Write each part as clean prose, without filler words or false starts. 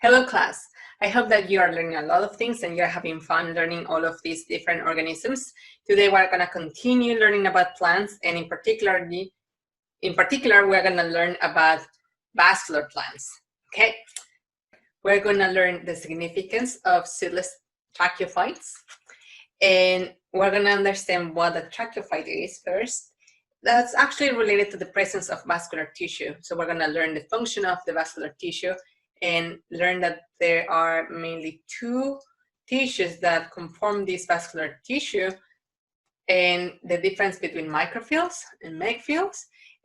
Hello class, I hope that you are learning a lot of things and you're having fun learning all of these different organisms. Today we're going to continue learning about plants, and in particular we're going to learn about vascular plants. Okay, we're going to learn the significance of seedless tracheophytes, and we're going to understand what a tracheophyte is first. That's actually related to the presence of vascular tissue. So we're going to learn the function of the vascular tissue and learn that there are mainly two tissues that conform this vascular tissue, and the difference between microfields and megafields.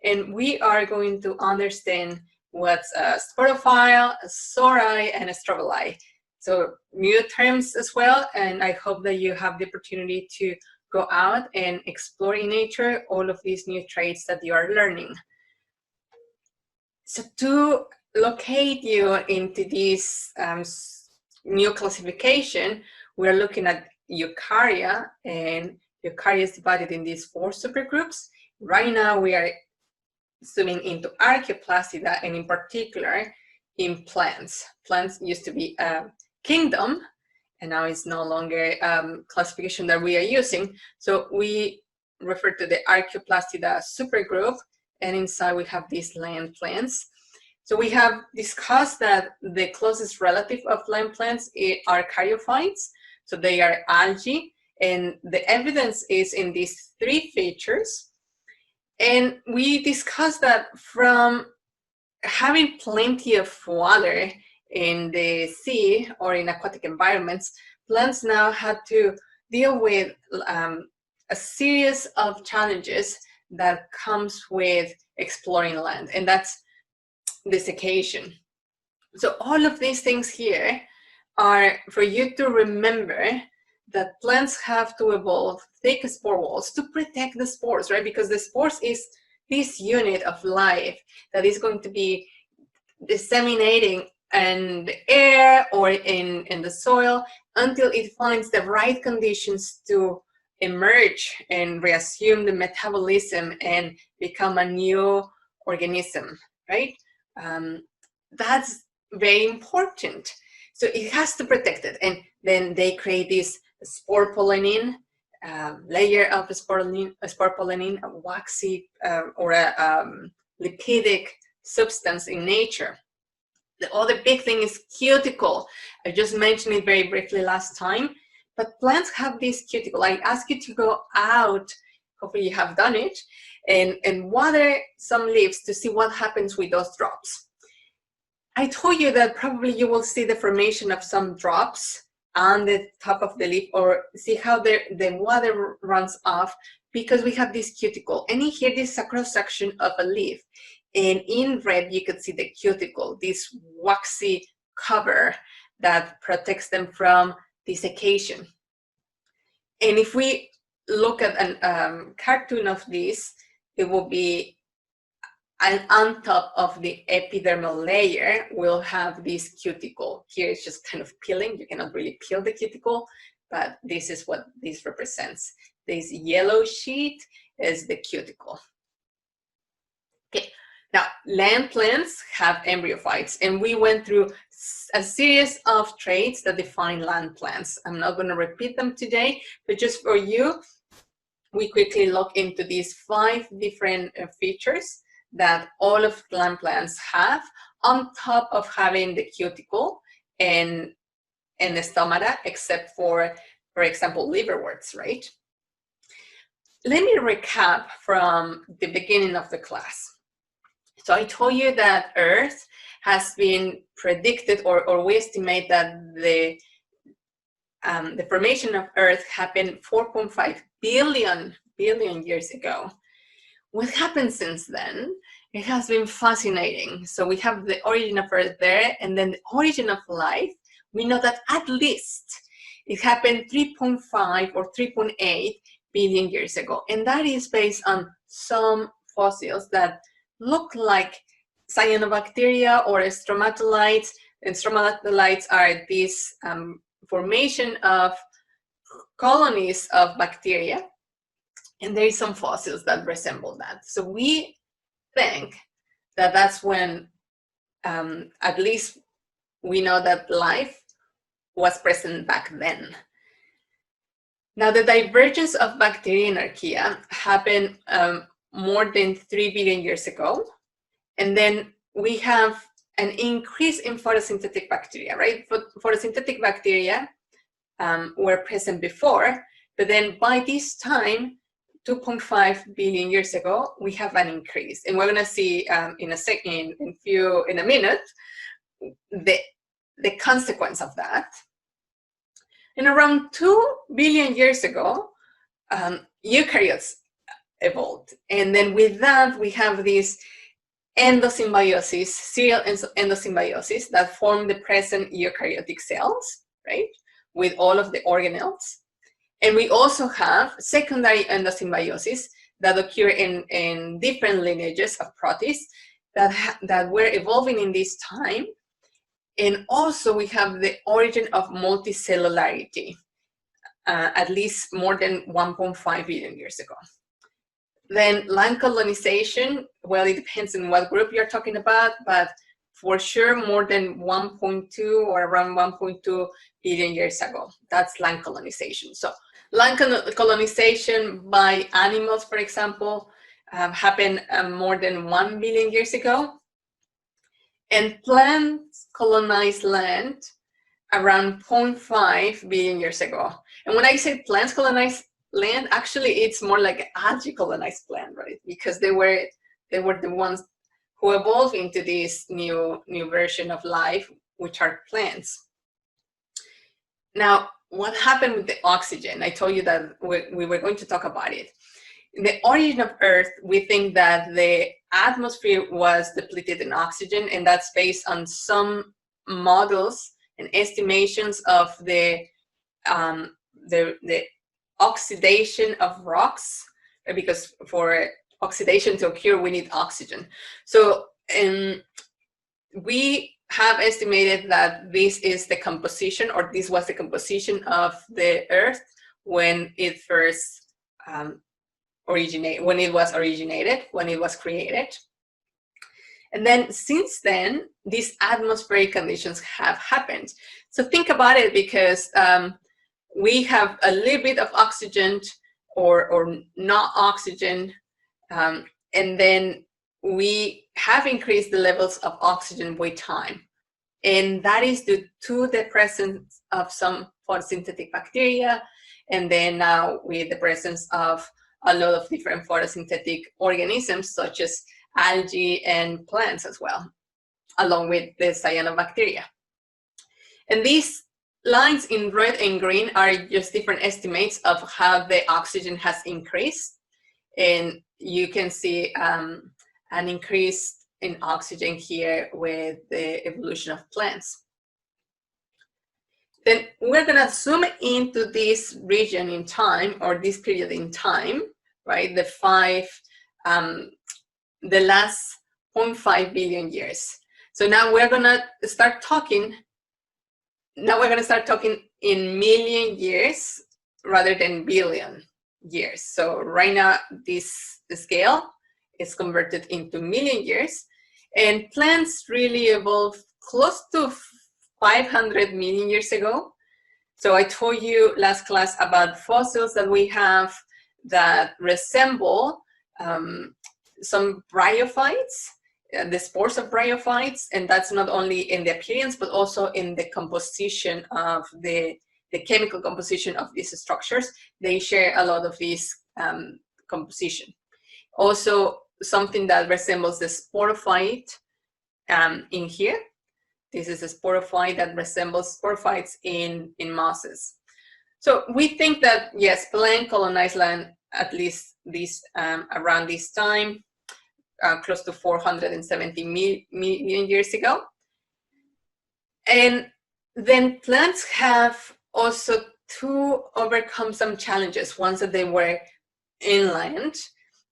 And we are going to understand what's a sporophile, a sori, and a strobili. So new terms as well, and I hope that you have the opportunity to go out and explore in nature all of these new traits that you are learning. So to locate you into this new classification, we're looking at eukarya, and eukarya is divided in these 4 supergroups. Right now we are zooming into Archaeoplastida, and in particular in plants. Plants used to be a kingdom, and now it's no longer classification that we are using. So we refer to the Archaeoplastida supergroup, and inside we have these land plants. So we have discussed that the closest relative of land plants are caryophytes. So they are algae, and the evidence is in these 3 features. And we discussed that from having plenty of water in the sea or in aquatic environments, plants now had to deal with a series of challenges that comes with exploring land, and that's desiccation. So all of these things here are for you to remember that plants have to evolve thick spore walls to protect the spores, right? Because the spores is this unit of life that is going to be disseminating in the air or in the soil until it finds the right conditions to emerge and reassume the metabolism and become a new organism, right? That's very important. So it has to protect it, and then they create this spore pollenin, layer of spore pollenin, a waxy or a lipidic substance in nature. The other big thing is cuticle. I just mentioned it very briefly last time, but plants have this cuticle. I ask you to go out, hopefully you have done it, and water some leaves to see what happens with those drops. I told you that probably you will see the formation of some drops on the top of the leaf, or see how the water runs off, because we have this cuticle. And in here, this is a cross-section of a leaf. And in red, you could see the cuticle, this waxy cover that protects them from desiccation. And if we look at a cartoon of this, it will be, and on top of the epidermal layer, we'll have this cuticle. Here it's just kind of peeling. You cannot really peel the cuticle, but this is what this represents. This yellow sheet is the cuticle. Okay, now land plants have embryophytes, and we went through a series of traits that define land plants. I'm not going to repeat them today, but just for you, we quickly look into these 5 different features that all of land plants have, on top of having the cuticle and the stomata, except for example, liverworts, right? Let me recap from the beginning of the class. So I told you that Earth has been predicted, or we estimate that the formation of Earth happened 4.5 billion years ago. What happened since then? It has been fascinating. So we have the origin of Earth there, and then the origin of life. We know that at least it happened 3.5 or 3.8 billion years ago. And that is based on some fossils that look like cyanobacteria or stromatolites. And stromatolites are this formation of colonies of bacteria. And there is some fossils that resemble that. So we think that that's when at least we know that life was present back then. Now, the divergence of bacteria in archaea happened more than 3 billion years ago. And then we have an increase in photosynthetic bacteria, right? Photosynthetic bacteria were present before, but then by this time, 2.5 billion years ago, we have an increase. And we're gonna see in a minute, the consequence of that. And around 2 billion years ago, eukaryotes evolved. And then with that, we have this endosymbiosis, serial endosymbiosis that form the present eukaryotic cells, right? With all of the organelles. And we also have secondary endosymbiosis that occur in different lineages of protists that were evolving in this time. And also we have the origin of multicellularity, at least more than 1.5 billion years ago. Then land colonization, well, it depends on what group you're talking about, but for sure more than 1.2 or around 1.2 billion years ago. That's land colonization. So land colonization by animals, for example, happened more than 1 billion years ago. And plants colonized land around 0.5 billion years ago. And when I say plants colonized land, actually it's more like algae colonized plant, right? Because they were the ones who evolved into this new version of life, which are plants. Now, what happened with the oxygen? I told you that we were going to talk about it. In the origin of Earth, we think that the atmosphere was depleted in oxygen, and that's based on some models and estimations of the oxidation of rocks, because for oxidation to occur, we need oxygen. So we have estimated that this is the composition, or this was the composition of the Earth when it first when it was created. And then since then, these atmospheric conditions have happened. So think about it, because we have a little bit of oxygen or not oxygen, and then we have increased the levels of oxygen with time. And that is due to the presence of some photosynthetic bacteria, and then now with the presence of a lot of different photosynthetic organisms, such as algae and plants as well, along with the cyanobacteria. And these lines in red and green are just different estimates of how the oxygen has increased. And you can see an increase in oxygen here with the evolution of plants. Then we're gonna zoom into this region in time, or this period in time, right? The last 0.5 billion years. So now we're gonna start talking. Now we're gonna start talking in million years rather than billion years. So right now, this scale is converted into million years, and plants really evolved close to 500 million years ago. So I told you last class about fossils that we have that resemble some bryophytes, the spores of bryophytes, and that's not only in the appearance, but also in the composition of the chemical composition of these structures. They share a lot of this composition. Also, something that resembles the sporophyte in here. This is a sporophyte that resembles sporophytes in mosses. So we think that, yes, plant colonized land at least this around this time, close to 470 million years ago. And then plants have also to overcome some challenges once that they were inland.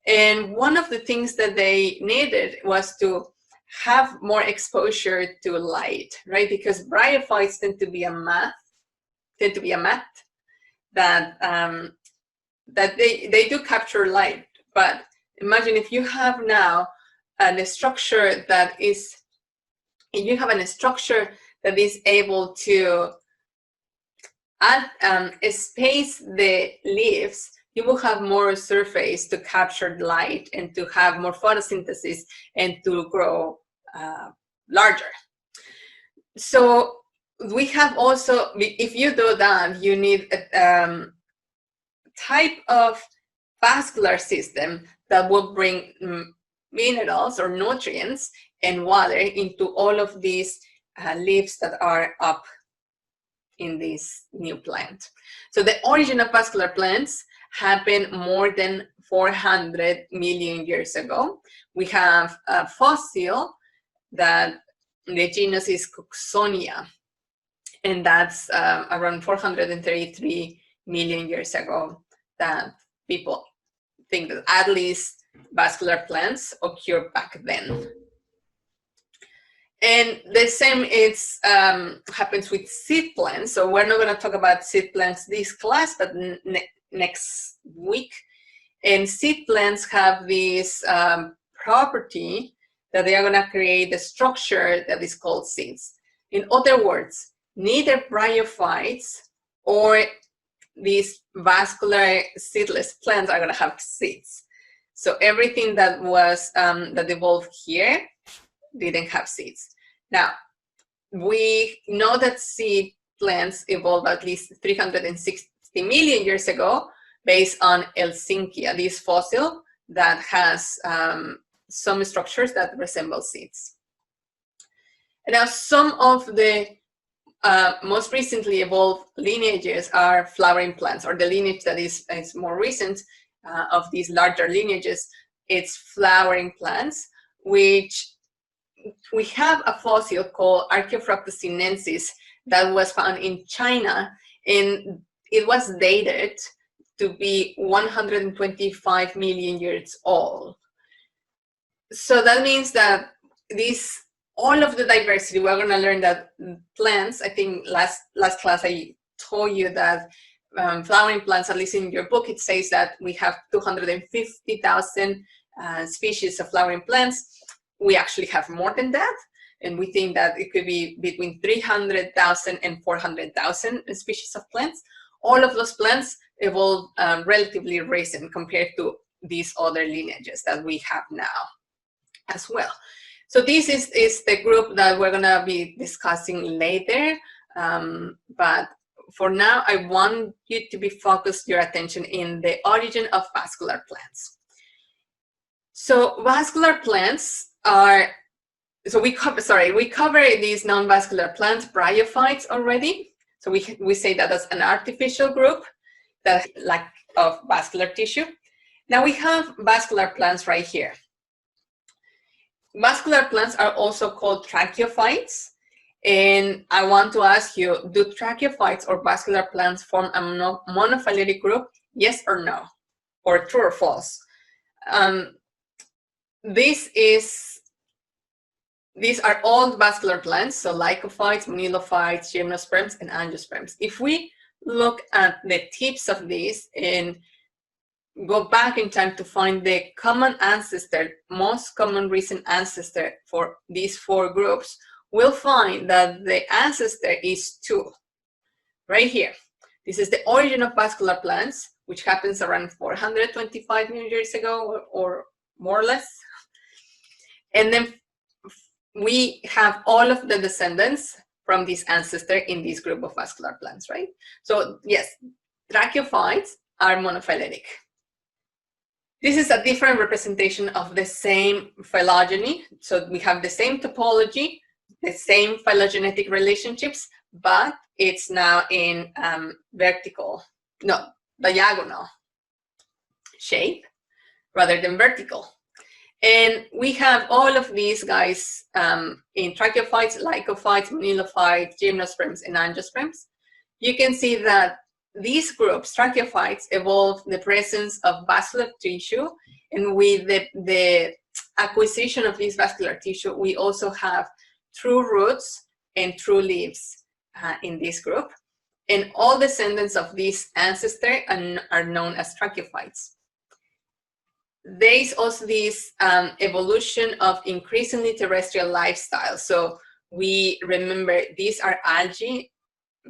And one of the things that they needed was to have more exposure to light, right? Because bryophytes tend to be a mat that that they do capture light. But imagine if you have now a structure that is, if you have a structure that is able to space the leaves, you will have more surface to capture the light and to have more photosynthesis and to grow larger. So we have also, if you do that, you need a type of vascular system that will bring minerals or nutrients and water into all of these leaves that are up in this new plant. So the origin of vascular plants happened more than 400 million years ago. We have a fossil that the genus is Cooksonia, and that's around 433 million years ago that people think that at least vascular plants occurred back then. And the same happens with seed plants. So we're not going to talk about seed plants this class, but next week. And seed plants have this property that they are going to create a structure that is called seeds. In other words, neither bryophytes or these vascular seedless plants are going to have seeds. So everything that was that evolved here didn't have seeds. Now, we know that seed plants evolved at least 360 million years ago based on Helsinkia, this fossil that has some structures that resemble seeds. And now some of the most recently evolved lineages are flowering plants, or the lineage that is more recent of these larger lineages, it's flowering plants, which we have a fossil called Archaeophractus sinensis that was found in China, and it was dated to be 125 million years old. So that means that all of the diversity, we're going to learn that plants, I think last class I told you that flowering plants, at least in your book, it says that we have 250,000 species of flowering plants. We actually have more than that, and we think that it could be between 300,000 and 400,000 species of plants. All of those plants evolved relatively recent compared to these other lineages that we have now as well. So this is the group that we're going to be discussing later, but for now I want you to be focused your attention in the origin of vascular plants. So vascular plants are, so we cover these non-vascular plants, bryophytes, already. So we say that as an artificial group that lack of vascular tissue. Now we have vascular plants right here. Vascular plants are also called tracheophytes. And I want to ask you, do tracheophytes or vascular plants form a monophyletic group? Yes or no? Or true or false? These are all vascular plants, so lycophytes, monilophytes, gymnosperms, and angiosperms. If we look at the tips of these and go back in time to find the common ancestor, most common recent ancestor for these four groups, we'll find that the ancestor is 2, right here. This is the origin of vascular plants, which happens around 425 million years ago, or more or less. And then we have all of the descendants from this ancestor in this group of vascular plants, right? So yes, tracheophytes are monophyletic. This is a different representation of the same phylogeny. So we have the same topology, the same phylogenetic relationships, but it's now in diagonal shape rather than vertical. And we have all of these guys in tracheophytes, lycophytes, monilophytes, gymnosperms, and angiosperms. You can see that these groups, tracheophytes, evolved the presence of vascular tissue, and with the acquisition of this vascular tissue, we also have true roots and true leaves in this group. And all descendants of these ancestors are known as tracheophytes. There is also this evolution of increasingly terrestrial lifestyle. So we remember these are algae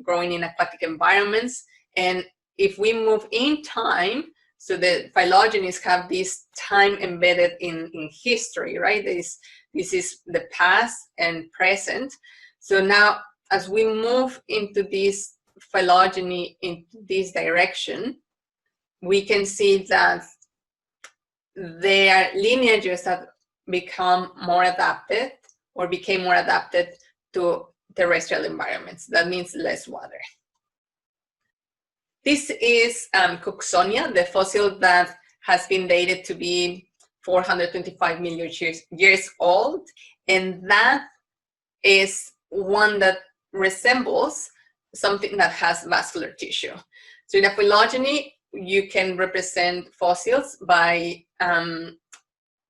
growing in aquatic environments. And if we move in time, so the phylogenies have this time embedded in history, right? This is the past and present. So now, as we move into this phylogeny into this direction, we can see that their lineages have become more adapted or became more adapted to terrestrial environments. That means less water. This is Cooksonia, the fossil that has been dated to be 425 million years old. And that is one that resembles something that has vascular tissue. So in a phylogeny, you can represent fossils by,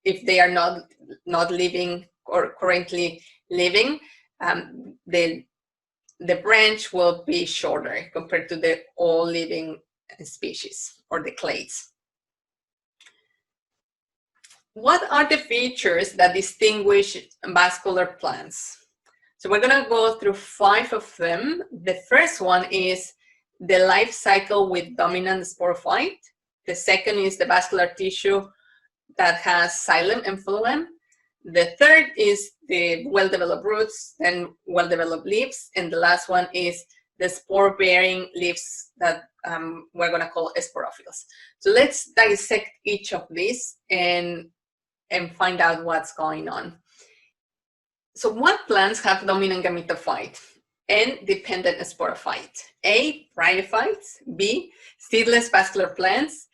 if they are not living or currently living, the branch will be shorter compared to the all living species or the clades. What are the features that distinguish vascular plants? So we're going to go through 5 of them. The first one is the life cycle with dominant sporophyte. The second is the vascular tissue that has xylem and phloem. The third is the well-developed roots and well-developed leaves. And the last one is the spore-bearing leaves that we're going to call sporophytes. So let's dissect each of these and find out what's going on. So what plants have dominant gametophyte and dependent sporophyte? A, bryophytes. B, seedless vascular plants.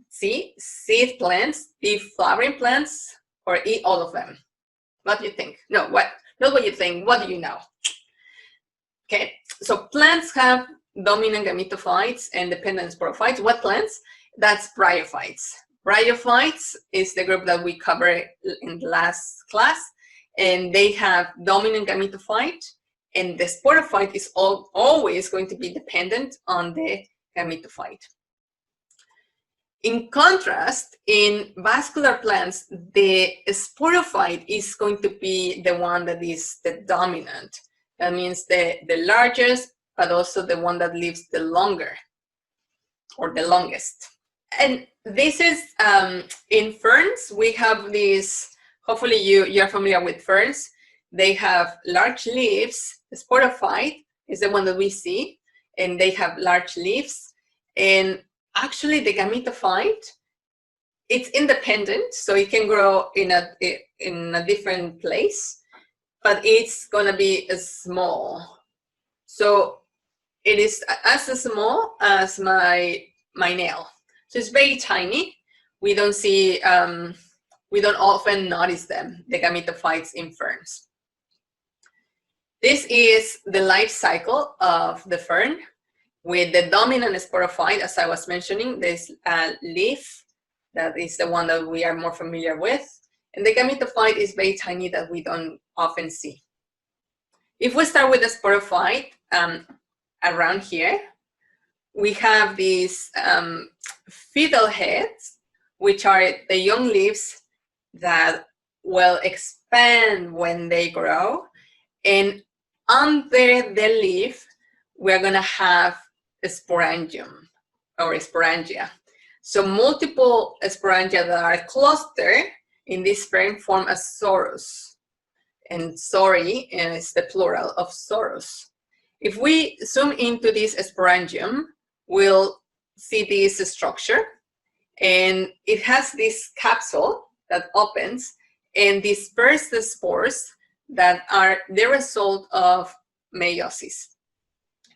C, seed plants. D, flowering plants. Or E, all of them. What do you think? No, what? Not what you think. What do you know? Okay, so plants have dominant gametophytes and dependent sporophytes. What plants? That's bryophytes. Bryophytes is the group that we covered in the last class, and they have dominant gametophyte, and the sporophyte is always going to be dependent on the gametophyte. In contrast, in vascular plants, the sporophyte is going to be the one that is the dominant. That means the largest, but also the one that lives the longer or the longest. And this is, in ferns, we have these, hopefully you're familiar with ferns. They have large leaves. The sporophyte is the one that we see, and they have large leaves. And actually, the gametophyte, it's independent, so it can grow in a different place, but it's gonna be small. So it is as small as my nail. So it's very tiny. We don't see, we don't often notice them, the gametophytes in ferns. This is the life cycle of the fern. With the dominant sporophyte, as I was mentioning, there's a leaf that is the one that we are more familiar with. And the gametophyte is very tiny that we don't often see. If we start with the sporophyte, around here, we have these fiddle heads, which are the young leaves that will expand when they grow. And under the leaf, we're going to have a sporangium or sporangia. So multiple sporangia that are clustered in this frame form a sorus. And sori is the plural of sorus. If we zoom into this sporangium, we'll see this structure. And it has this capsule that opens and disperses the spores that are the result of meiosis.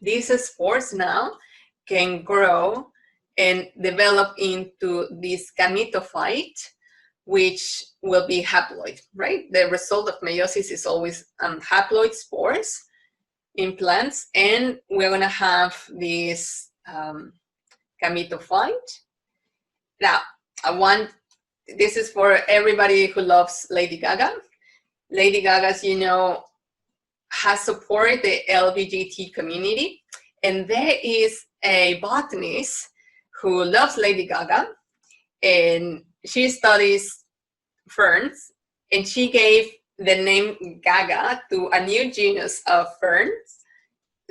These spores now can grow and develop into this gametophyte, which will be haploid, right? The result of meiosis is always haploid spores in plants, and we're gonna have this gametophyte. Now, this is for everybody who loves Lady Gaga. Lady Gaga, as you know, has supported the LGBT community, and there is a botanist who loves Lady Gaga, and she studies ferns, and she gave the name Gaga to a new genus of ferns.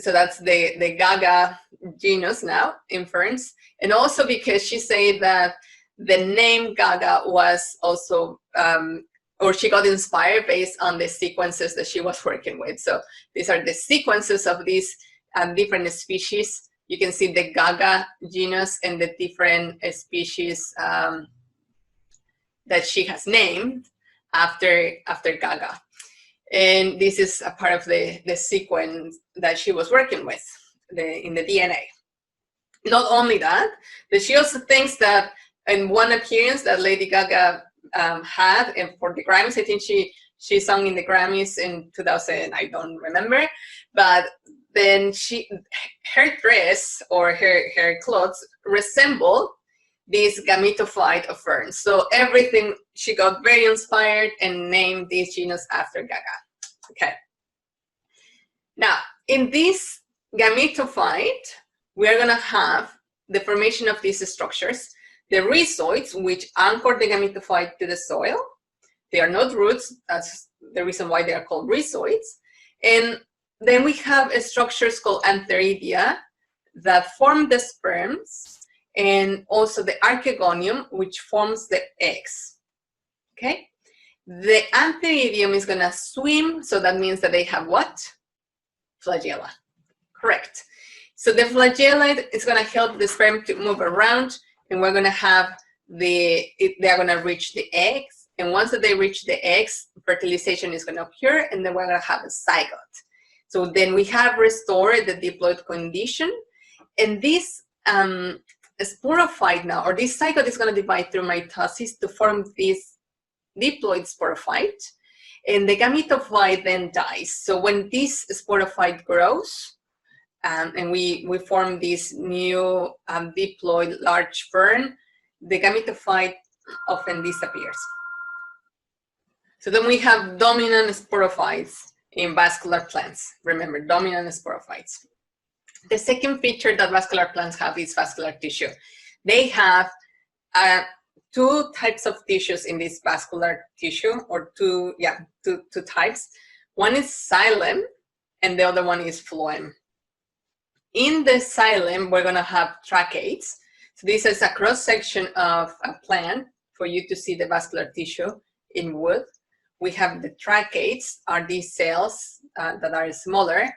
So that's the Gaga genus now in ferns. And also because she said that the name Gaga was also, or she got inspired based on the sequences that she was working with. So these are the sequences of these different species. You can see the Gaga genus and the different species that she has named after Gaga. And this is a part of the sequence that she was working with in the DNA. Not only that, but she also thinks that in one appearance that Lady Gaga had, and for the Grammys, I think she sung in the Grammys in 2000, I don't remember, but then her dress or her clothes resemble this gametophyte of ferns. So everything, she got very inspired and named this genus after Gaga. Okay. Now, in this gametophyte, we are going to have the formation of these structures, the rhizoids, which anchor the gametophyte to the soil. They are not roots. That's the reason why they are called rhizoids. And then we have structures called antheridia that form the sperms, and also the archegonium, which forms the eggs. Okay? The antheridium is going to swim, so that means that they have what? Flagella. Correct. So the flagella is going to help the sperm to move around, and we're going to have they're going to reach the eggs. And once that they reach the eggs, fertilization is going to occur, and then we're going to have a zygote. So then we have restored the diploid condition, and this sporophyte now, or this zygote, is going to divide through mitosis to form this diploid sporophyte, and the gametophyte then dies. So when this sporophyte grows, and we form this new diploid large fern, the gametophyte often disappears. So then we have dominant sporophytes in vascular plants. Remember, dominant sporophytes. The second feature that vascular plants have is vascular tissue. They have two types of tissues in this vascular tissue, or two types. One is xylem, and the other one is phloem. In the xylem, we're going to have tracheids. So this is a cross-section of a plant for you to see the vascular tissue in wood. We have the tracheids, are these cells that are smaller,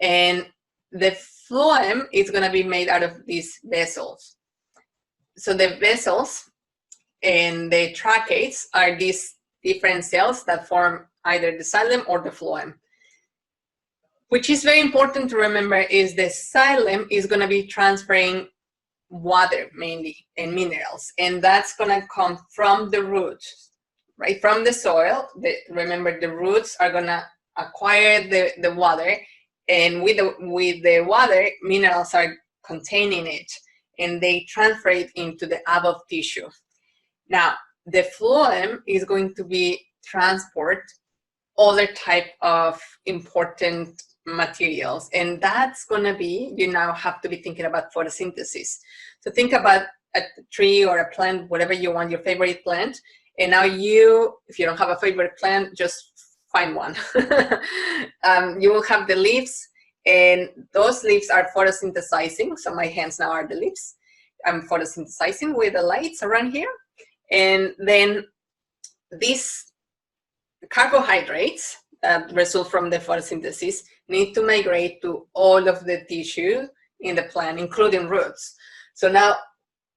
and the phloem is going to be made out of these vessels. So the vessels and the tracheids are these different cells that form either the xylem or the phloem. Which is very important to remember is the xylem is going to be transferring water mainly and minerals, and that's going to come from the roots, right? From the soil. Remember, the roots are going to acquire the water, and with the water, minerals are containing it, and they transfer it into the above tissue. Now, the phloem is going to be transport other type of important materials, and that's going to be, you now have to be thinking about photosynthesis. So think about a tree or a plant, whatever you want, your favorite plant, and now if you don't have a favorite plant, just find one. You will have the leaves, and those leaves are photosynthesizing. So my hands now are the leaves. I'm photosynthesizing with the lights around here, and then these carbohydrates that result from the photosynthesis need to migrate to all of the tissue in the plant, including roots. So now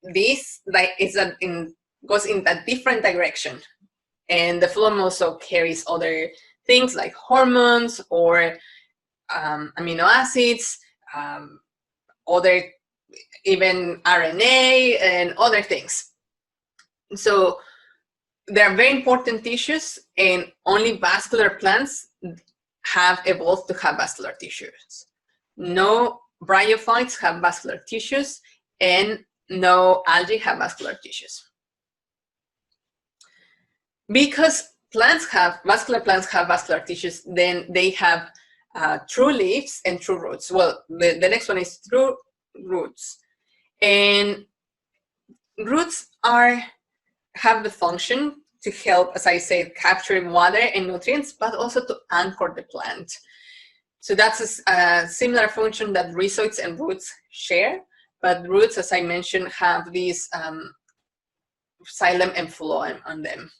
this goes in a different direction, and the phloem also carries other things like hormones or amino acids, other even RNA and other things. So they're very important tissues, and only vascular plants have evolved to have vascular tissues. No bryophytes have vascular tissues, and no algae have vascular tissues. Because vascular plants have vascular tissues, then they have true leaves and true roots. Well, the next one is true roots. And roots have the function to help, as I said, capture water and nutrients, but also to anchor the plant. So that's a similar function that rhizoids and roots share, but roots, as I mentioned, have these xylem and phloem on them.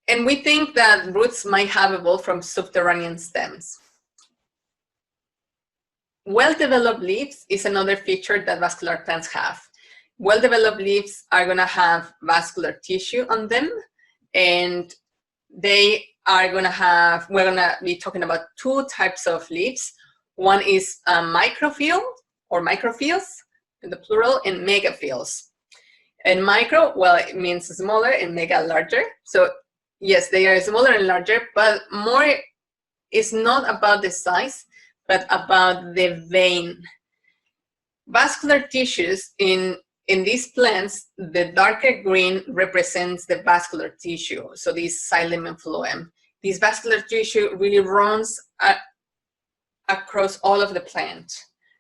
And we think that roots might have evolved from subterranean stems. Well-developed leaves is another feature that vascular plants have. Well-developed leaves are going to have vascular tissue on them, and they are going to have, we're going to be talking about two types of leaves. One is microphyll or microphyls in the plural, and megaphylls. And micro, well, it means smaller, and mega, larger. So yes, they are smaller and larger, but more is not about the size, but about the vein. Vascular tissues in these plants, the darker green represents the vascular tissue. So this xylem and phloem. This vascular tissue really runs across all of the plant,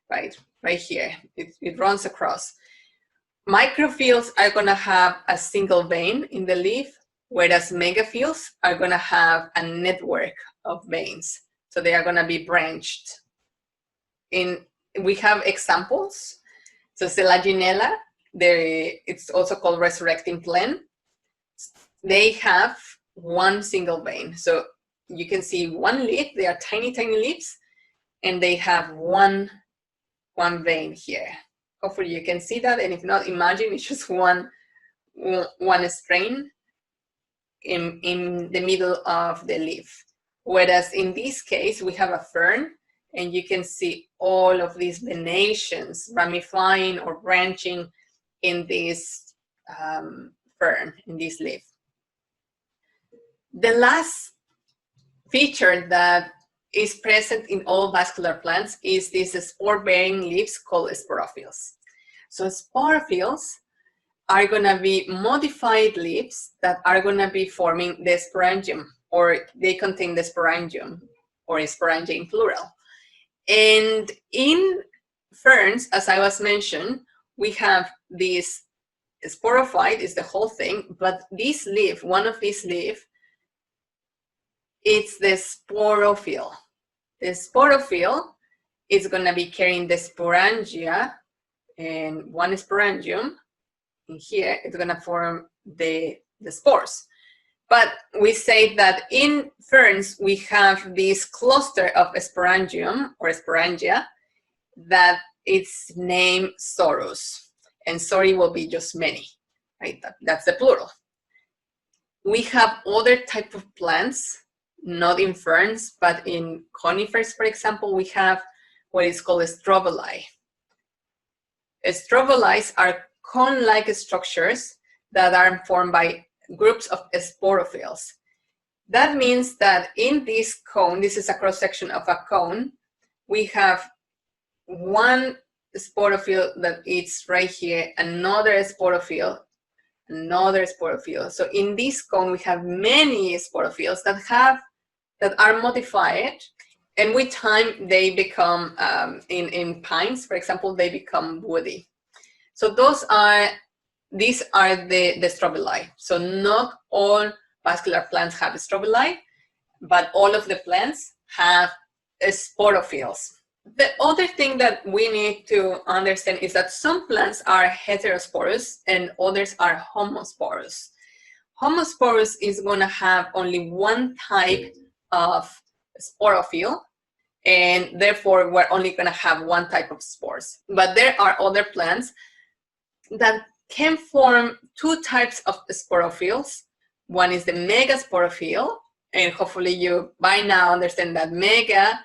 right here. It runs across. Microphylls are going to have a single vein in the leaf, whereas megaphylls are going to have a network of veins. So they are going to be branched. We have examples. So Selaginella, it's also called resurrecting plant. They have one single vein. So you can see one leaf. They are tiny, tiny leaves, and they have one vein here. Hopefully you can see that, and if not, imagine it's just one strain in the middle of the leaf. Whereas in this case, we have a fern, and you can see all of these venations ramifying or branching in this fern, in this leaf. The last feature that is present in all vascular plants is these spore-bearing leaves called sporophylls. So sporophylls are going to be modified leaves that are going to be forming the sporangium, or they contain the sporangium, or sporangia in plural. And in ferns, as I was mentioned, we have this sporophyte is the whole thing, but this leaf, one of these leaves, it's the sporophyll. The sporophyll is going to be carrying the sporangia, and one sporangium in here is going to form the spores. But we say that in ferns, we have this cluster of sporangium or sporangia that it's named sorus. And sorry will be just many, right? That's the plural. We have other type of plants, not in ferns, but in conifers, for example, we have what is called strobili. Strobilis are cone-like structures that are formed by groups of sporophylls. That means that in this cone, this is a cross-section of a cone, we have one sporophyll that is right here, another sporophyll. So in this cone, we have many sporophylls that are modified, and with time they become, in pines, for example, they become woody. So these are the strobili. So not all vascular plants have strobili, but all of the plants have sporophylls. The other thing that we need to understand is that some plants are heterosporous and others are homosporous. Homosporous is going to have only one type of sporophyll, and therefore we're only going to have one type of spores. But there are other plants that can form two types of sporophylls. One is the megasporophyll, and hopefully you by now understand that mega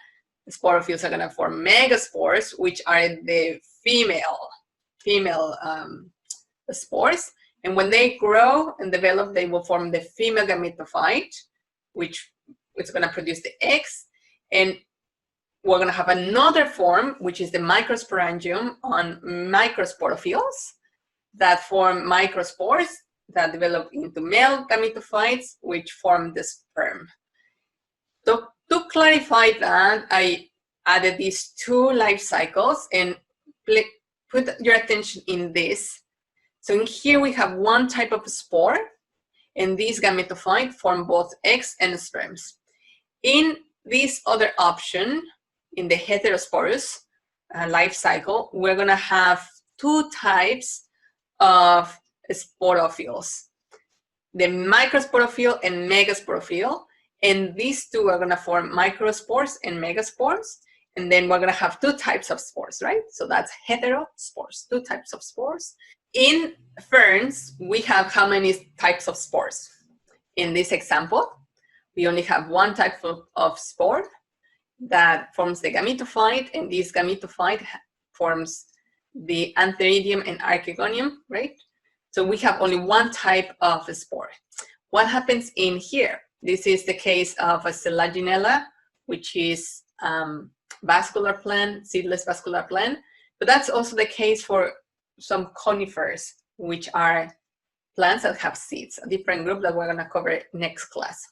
sporophylls are going to form megaspores, which are the female spores. And when they grow and develop, they will form the female gametophyte, which is going to produce the eggs. And we're going to have another form, which is the microsporangium on microsporophylls that form microspores that develop into male gametophytes, which form the sperm. So to clarify that, I added these two life cycles, and put your attention in this. So in here we have one type of spore, and these gametophyte form both eggs and sperms. In this other option, in the heterosporous life cycle, we're going to have two types of sporophylls, the microsporophyll and megasporophyll, and these two are going to form microspores and megaspores, and then we're going to have two types of spores, right? So that's heterospores, two types of spores. In ferns, we have how many types of spores? In this example, we only have one type of spore that forms the gametophyte, and this gametophyte forms the antheridium and archegonium, right? So we have only one type of spore. What happens in here? This is the case of a Selaginella, which is vascular plant, seedless vascular plant, but that's also the case for some conifers, which are plants that have seeds, a different group that we're going to cover next class.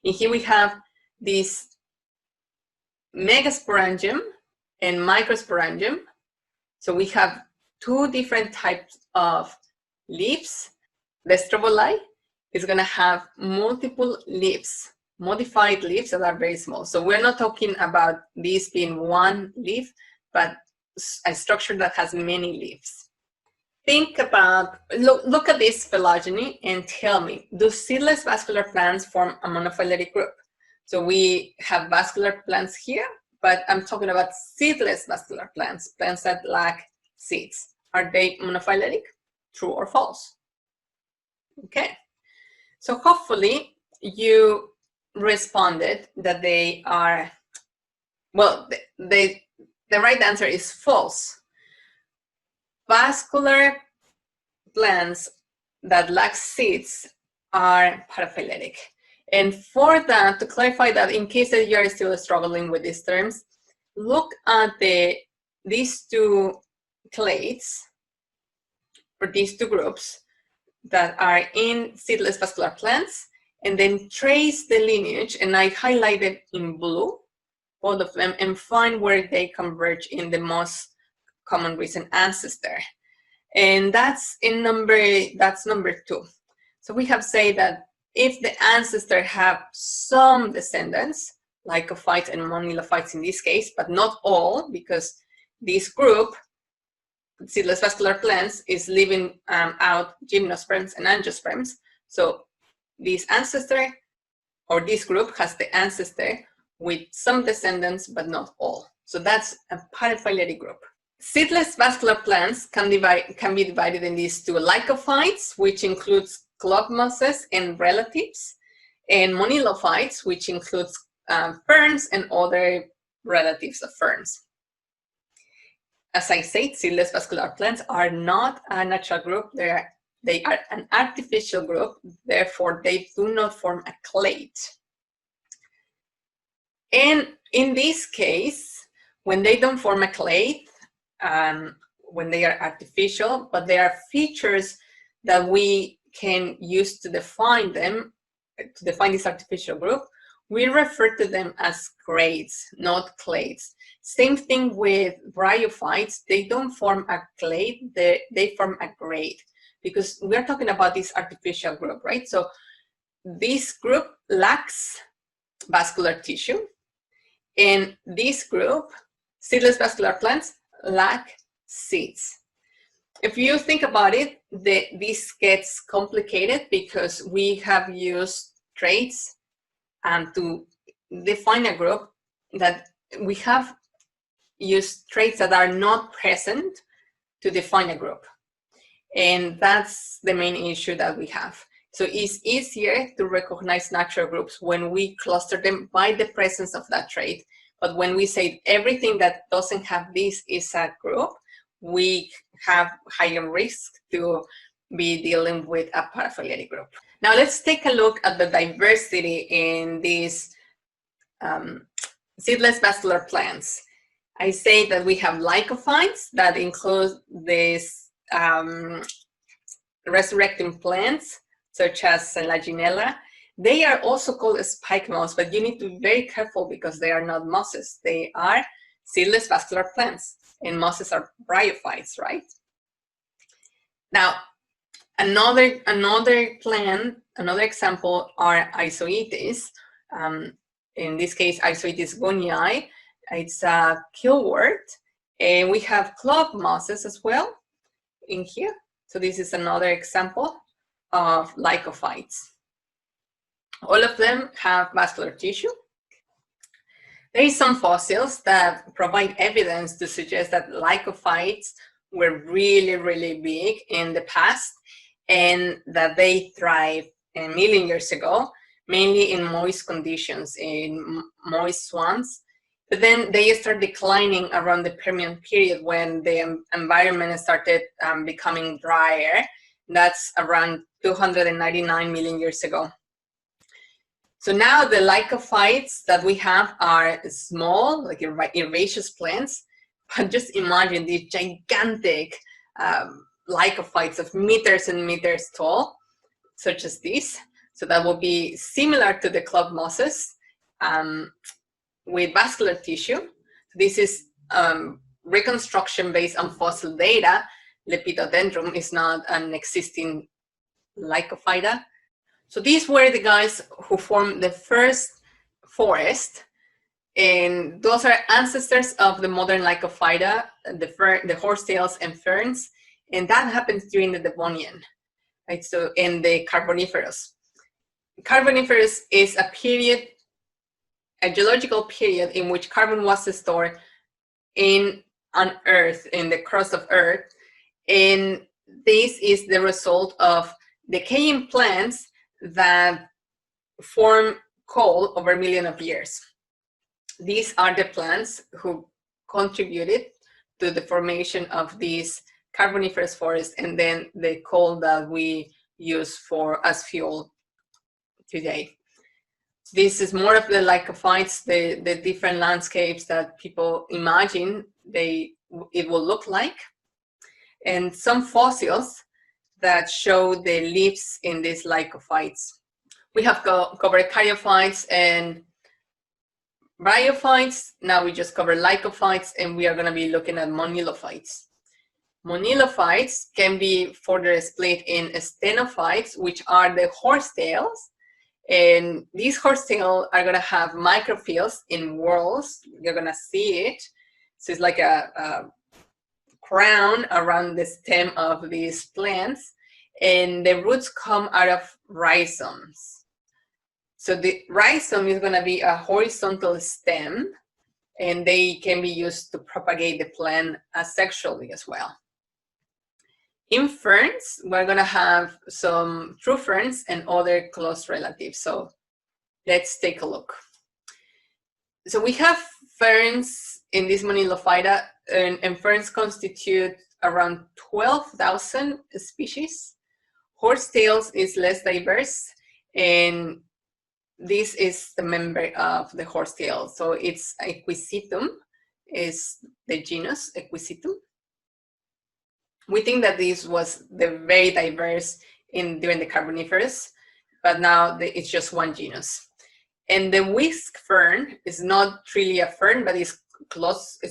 And here we have this megasporangium and microsporangium. So we have two different types of leaves. The strobili is going to have multiple leaves, modified leaves that are very small. So we're not talking about this being one leaf, but a structure that has many leaves. Think about, look at this phylogeny and tell me, do seedless vascular plants form a monophyletic group? So we have vascular plants here, but I'm talking about seedless vascular plants, plants that lack seeds. Are they monophyletic? True or false? Okay. So hopefully you responded that they are, well, the right answer is false. Vascular plants that lack seeds are paraphyletic. And for that, to clarify that, in case that you are still struggling with these terms, look at these two clades, or these two groups that are in seedless vascular plants, and then trace the lineage, and I highlighted in blue both of them, and find where they converge in the most common recent ancestor. And that's number 2. So we have said that if the ancestor have some descendants, lycophytes and monilophytes in this case, but not all, because this group, seedless vascular plants, is leaving out gymnosperms and angiosperms. So this ancestor, or this group, has the ancestor with some descendants, but not all. So that's a paraphyletic group. Seedless vascular plants can be divided in these two: lycophytes, which includes club mosses and relatives, and monilophytes, which includes ferns and other relatives of ferns. As I said, seedless vascular plants are not a natural group. They are an artificial group. Therefore, they do not form a clade. And in this case, when they don't form a clade, when they are artificial, but there are features that we can use to define them, to define this artificial group, we refer to them as grades, not clades. Same thing with bryophytes. They don't form a clade, they form a grade, because we're talking about this artificial group, right? So this group lacks vascular tissue, and this group, seedless vascular plants, lack seeds. If you think about it, this gets complicated because we have used traits to define a group, that we have used traits that are not present to define a group. And that's the main issue that we have. So it's easier to recognize natural groups when we cluster them by the presence of that trait. But when we say everything that doesn't have this is a group, we have higher risk to be dealing with a paraphyletic group. Now let's take a look at the diversity in these seedless vascular plants. I say that we have lycophytes that include these resurrecting plants, such as Selaginella. They are also called spike moss, but you need to be very careful because they are not mosses. They are seedless vascular plants, and mosses are bryophytes, right? Now, another example are Isoetes. In this case, Isoetes gunnii. It's a keelwort, and we have club mosses as well in here. So this is another example of lycophytes. All of them have vascular tissue. There is some fossils that provide evidence to suggest that lycophytes were really, really big in the past and that they thrived a million years ago, mainly in moist conditions, in moist swamps. But then they start declining around the Permian period when the environment started becoming drier. That's around 299 million years ago. So now the lycophytes that we have are small, like herbaceous plants, but just imagine these gigantic lycophytes of meters and meters tall, such as this. So that will be similar to the club mosses with vascular tissue. This is reconstruction based on fossil data. Lepidodendron is not an existing lycophyta. So these were the guys who formed the first forest, and those are ancestors of the modern Lycophyta, the horsetails and ferns, and that happens during the Devonian, right? So in the Carboniferous. Carboniferous is a period, a geological period in which carbon was stored on Earth, in the crust of Earth, and this is the result of decaying plants that form coal over millions of years. These are the plants who contributed to the formation of these Carboniferous forests and then the coal that we use as fuel today. This is more of the lycophytes, the different landscapes that people imagine it will look like, and some fossils that show the leaves in these lycophytes. We have covered Caryophytes and Bryophytes. Now we just cover lycophytes, and we are going to be looking at monilophytes. Monilophytes can be further split in stenophytes, which are the horsetails. And these horsetails are going to have microphyls in whorls. You're going to see it. So it's like a crown around the stem of these plants, and the roots come out of rhizomes. So the rhizome is going to be a horizontal stem, and they can be used to propagate the plant asexually as well. In ferns, we're going to have some true ferns and other close relatives. So let's take a look. So we have ferns in this Monilophyta, and ferns constitute around 12,000 species. Horsetails is less diverse, and this is the member of the horsetail. So it's Equisitum, is the genus Equisitum. We think that this was very diverse during the Carboniferous, but now it's just one genus. And the whisk fern is not really a fern, but it's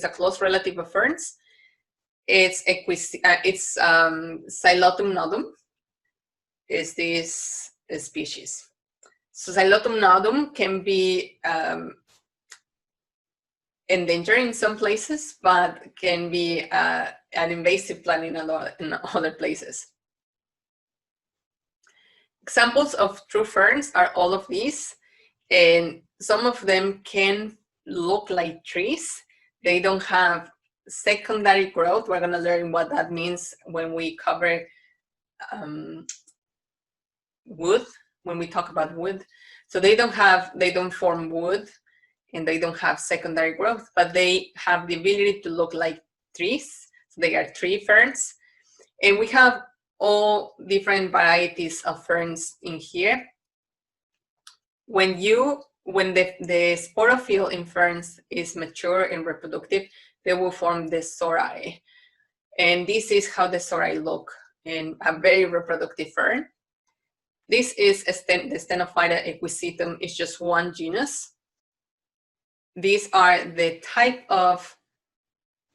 a close relative of ferns. It's Xylotum nodum is this species. So Xylotum nodum can be endangered in some places, but can be an invasive plant in other places. Examples of true ferns are all of these, and some of them can look like trees. They don't have secondary growth. We're going to learn what that means when we cover wood, when we talk about wood. So they don't form wood, and they don't have secondary growth, but they have the ability to look like trees. So they are tree ferns. And we have all different varieties of ferns in here. When the sporophyll in ferns is mature and reproductive, they will form the sori. And this is how the sori look in a very reproductive fern. This is the Stenophyta equisitum. It's just one genus. These are the type of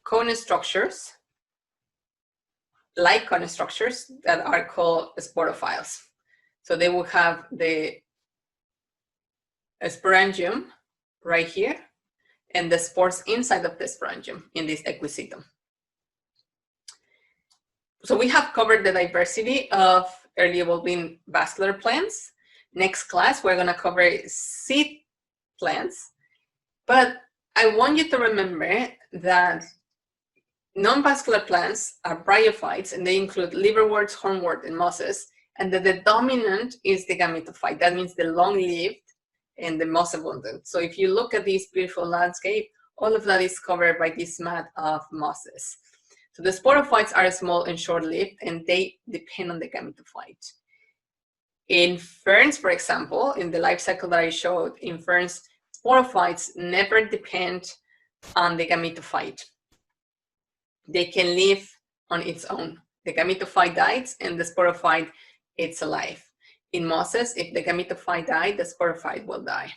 cone structures light cone structures that are called sporophytes. So they will have the sporangium right here and the spores inside of the sporangium in this equisetum. So we have covered the diversity of early evolving vascular plants. Next class, we're going to cover seed plants. But I want you to remember that non-vascular plants are bryophytes, and they include liverworts, hornwort, and mosses, and that the dominant is the gametophyte. That means the long-lived and the most abundant. So if you look at this beautiful landscape, all of that is covered by this mat of mosses. So the sporophytes are small and short-lived, and they depend on the gametophyte. In ferns, for example, in the life cycle that I showed, in ferns, sporophytes never depend on the gametophyte. They can live on its own. The gametophyte dies and the sporophyte is alive. In mosses, if the gametophyte dies, the sporophyte will die.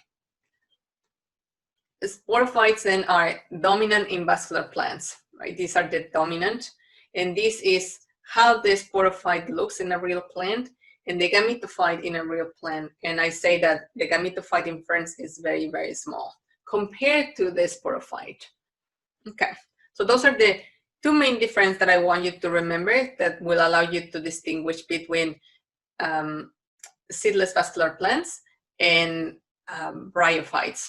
The sporophytes then are dominant in vascular plants, right? These are the dominant, and this is how the sporophyte looks in a real plant and the gametophyte in a real plant. And I say that the gametophyte in ferns is very, very small compared to the sporophyte. Okay, so those are the two main differences that I want you to remember that will allow you to distinguish between seedless vascular plants and bryophytes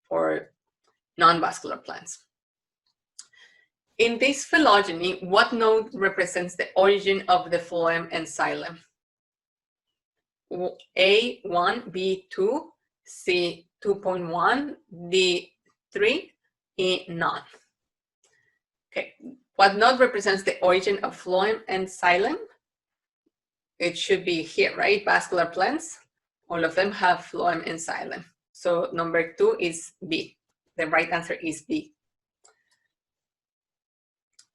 for non-vascular plants. In this phylogeny, what node represents the origin of the phloem and xylem? A1, B2, C 2.1, D3, E none. Okay, what node represents the origin of phloem and xylem? It should be here, right? Vascular plants, all of them have phloem and xylem. So number 2 is B. The right answer is B.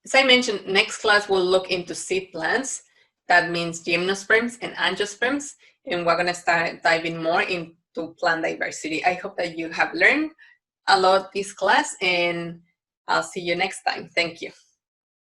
As I mentioned, next class we'll look into seed plants. That means gymnosperms and angiosperms, and we're going to start diving more into plant diversity. I hope that you have learned a lot this class, and I'll see you next time. Thank you.